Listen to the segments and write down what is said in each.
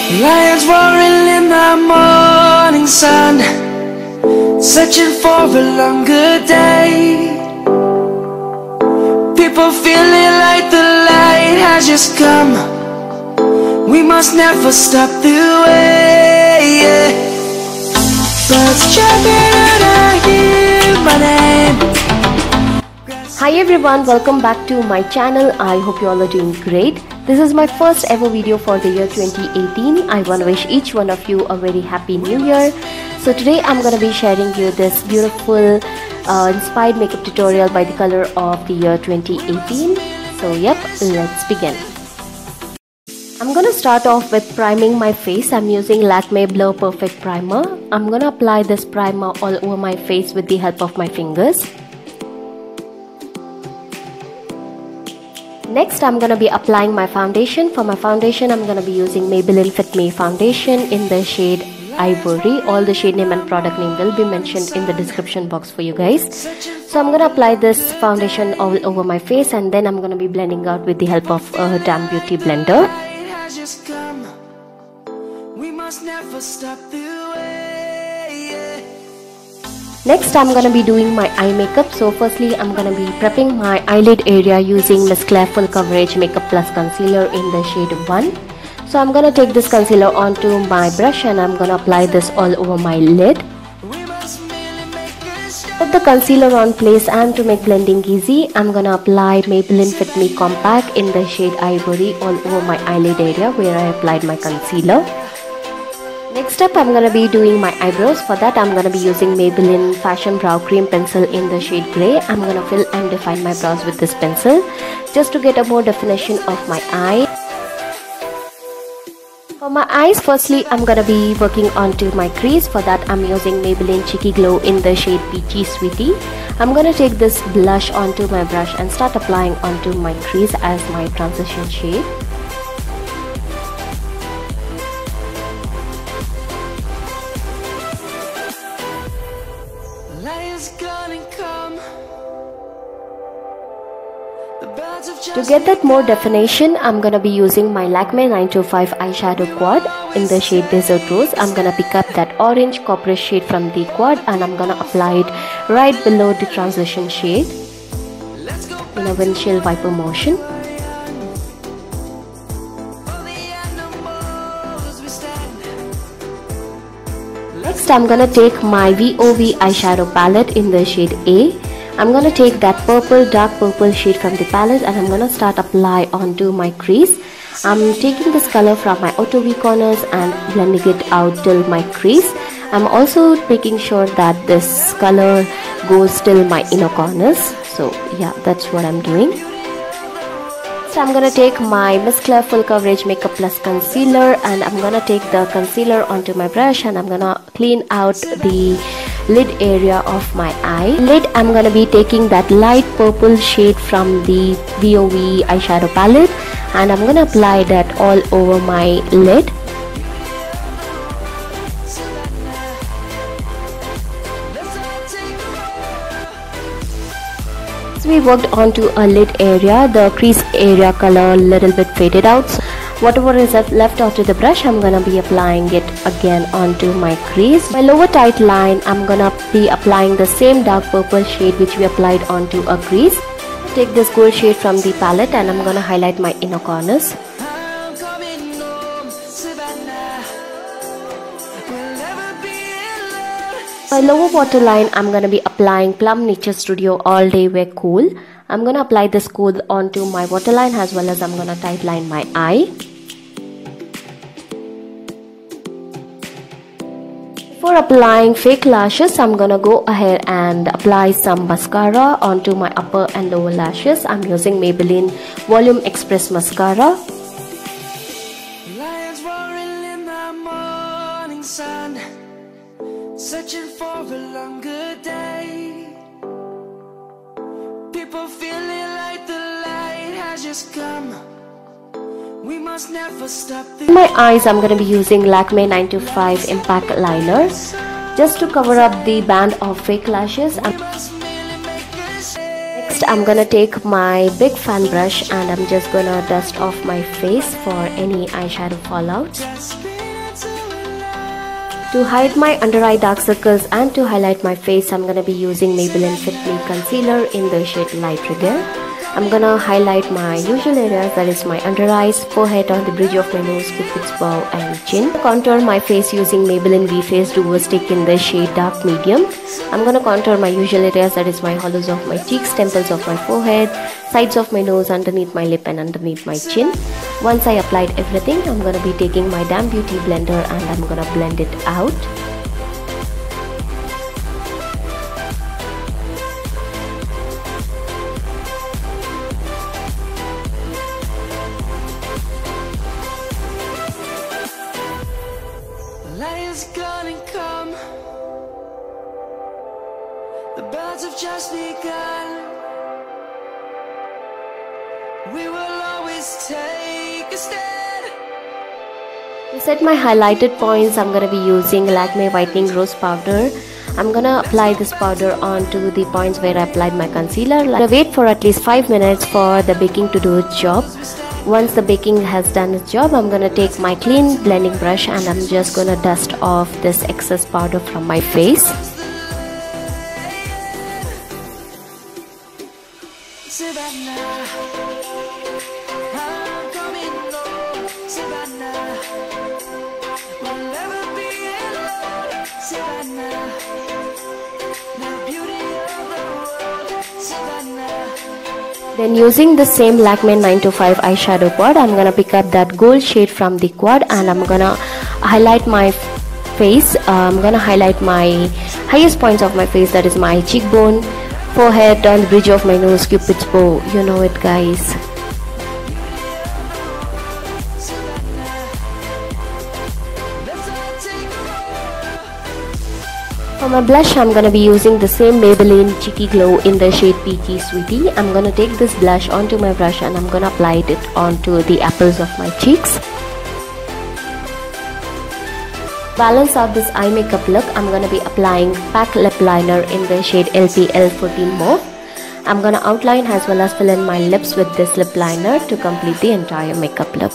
Lions roaring in the morning sun, searching for a longer day. People feeling like the light has just come. We must never stop the way, yeah. Birds chirping and I hear my name. Hi everyone, welcome back to my channel. I hope you all are doing great. This is my first ever video for the year 2018. I want to wish each one of you a very happy new year. So today I'm going to be sharing you this beautiful inspired makeup tutorial by the color of the year 2018. So yep, let's begin. I'm going to start off with priming my face. I'm using Lakme Blur Perfect Primer. I'm going to apply this primer all over my face with the help of my fingers. Next, I'm going to be applying my foundation. For my foundation, I'm going to be using Maybelline Fit Me foundation in the shade Ivory. All the shade name and product name will be mentioned in the description box for you guys. So I'm going to apply this foundation all over my face, and then I'm going to be blending out with the help of a Damn Beauty blender. Next, I'm going to be doing my eye makeup. So firstly, I'm going to be prepping my eyelid area using Miss Claire Full Coverage Makeup Plus Concealer in the shade 1. So I'm going to take this concealer onto my brush and I'm going to apply this all over my lid. Put the concealer on place, and to make blending easy, I'm going to apply Maybelline Fit Me Compact in the shade Ivory all over my eyelid area where I applied my concealer. Next up, I'm going to be doing my eyebrows. For that, I'm going to be using Maybelline Fashion Brow Cream Pencil in the shade Grey. I'm going to fill and define my brows with this pencil just to get a more definition of my eye. For my eyes, firstly, I'm going to be working onto my crease. For that, I'm using Maybelline Cheeky Glow in the shade Peachy Sweetie. I'm going to take this blush onto my brush and start applying onto my crease as my transition shade. To get that more definition, I'm going to be using my Lakme 925 eyeshadow quad in the shade Desert Rose. I'm going to pick up that orange copper shade from the quad and I'm going to apply it right below the transition shade in a windshield wiper motion. Next, I'm going to take my VOV eyeshadow palette in the shade A. I'm going to take that dark purple shade from the palette and I'm going to start apply onto my crease. I'm taking this color from my outer V corners and blending it out till my crease. I'm also making sure that this color goes till my inner corners. So yeah, that's what I'm doing. So I'm going to take my Miss Claire Full Coverage Makeup Plus Concealer and I'm going to take the concealer onto my brush and I'm going to clean out the lid area of my eye. Lid, I'm going to be taking that light purple shade from the VOV eyeshadow palette and I'm going to apply that all over my lid. So we worked onto a lid area, the crease area color a little bit faded out. So whatever is left onto the brush, I'm going to be applying it again onto my crease. My lower tight line, I'm going to be applying the same dark purple shade which we applied onto a crease. Take this gold shade from the palette and I'm going to highlight my inner corners. My lower waterline, I'm going to be applying Plum Natur Studio All Day Wear Kohl. I'm going to apply this kohl onto my waterline as well as I'm going to tightline my eye. Before applying fake lashes, I'm going to go ahead and apply some mascara onto my upper and lower lashes. I'm using Maybelline Volume Express Mascara. Lions roaring in the morning sun, searching for a longer day. People feeling like the light has just come. We must never stop. In my eyes, I'm going to be using Lakme 925 Impact Liner just to cover up the band of fake lashes. Next, I'm going to take my big fan brush and I'm just going to dust off my face for any eyeshadow fallouts. To hide my under eye dark circles and to highlight my face, I'm gonna be using Maybelline Fit Me Concealer in the shade Light Reger. I'm gonna highlight my usual areas, that is my under eyes, forehead, on the bridge of my nose, cupid's bow and chin. Contour my face using Maybelline V-Face Duo Stick in the shade Dark Medium. I'm gonna contour my usual areas, that is my hollows of my cheeks, temples of my forehead, sides of my nose, underneath my lip and underneath my chin. Once I applied everything, I'm gonna be taking my Damn Beauty blender and I'm gonna blend it out. Light is gonna come. The birds have just begun. We will always take a stand. To set my highlighted points, I'm gonna be using Lakme Whitening Rose Powder. I'm gonna apply this powder onto the points where I applied my concealer. I'm gonna wait for at least 5 minutes for the baking to do its job. Once the baking has done its job, I'm gonna take my clean blending brush and I'm just gonna dust off this excess powder from my face. Then using the same Lakme 925 eyeshadow quad, I'm gonna pick up that gold shade from the quad and I'm gonna highlight my face. I'm gonna highlight my highest points of my face, that is my cheekbone, forehead, on the bridge of my nose, cupid's bow. You know it, guys. For my blush, I'm gonna be using the same Maybelline Cheeky Glow in the shade Peachy Sweetie. I'm gonna take this blush onto my brush and I'm gonna apply it onto the apples of my cheeks. Balance out this eye makeup look, I'm gonna be applying PAC Lip Liner in the shade LPL14 Mauve. I'm gonna outline as well as fill in my lips with this lip liner to complete the entire makeup look.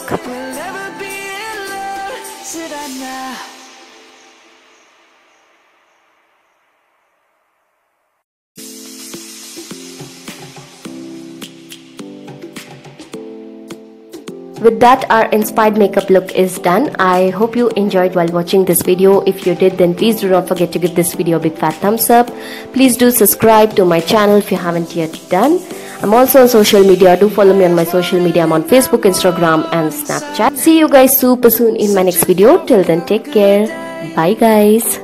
With that, our inspired makeup look is done. I hope you enjoyed while watching this video. If you did, then please do not forget to give this video a big fat thumbs up. Please do subscribe to my channel if you haven't yet done. I'm also on social media. Do follow me on my social media. I'm on Facebook, Instagram and Snapchat. See you guys super soon in my next video. Till then, take care. Bye guys.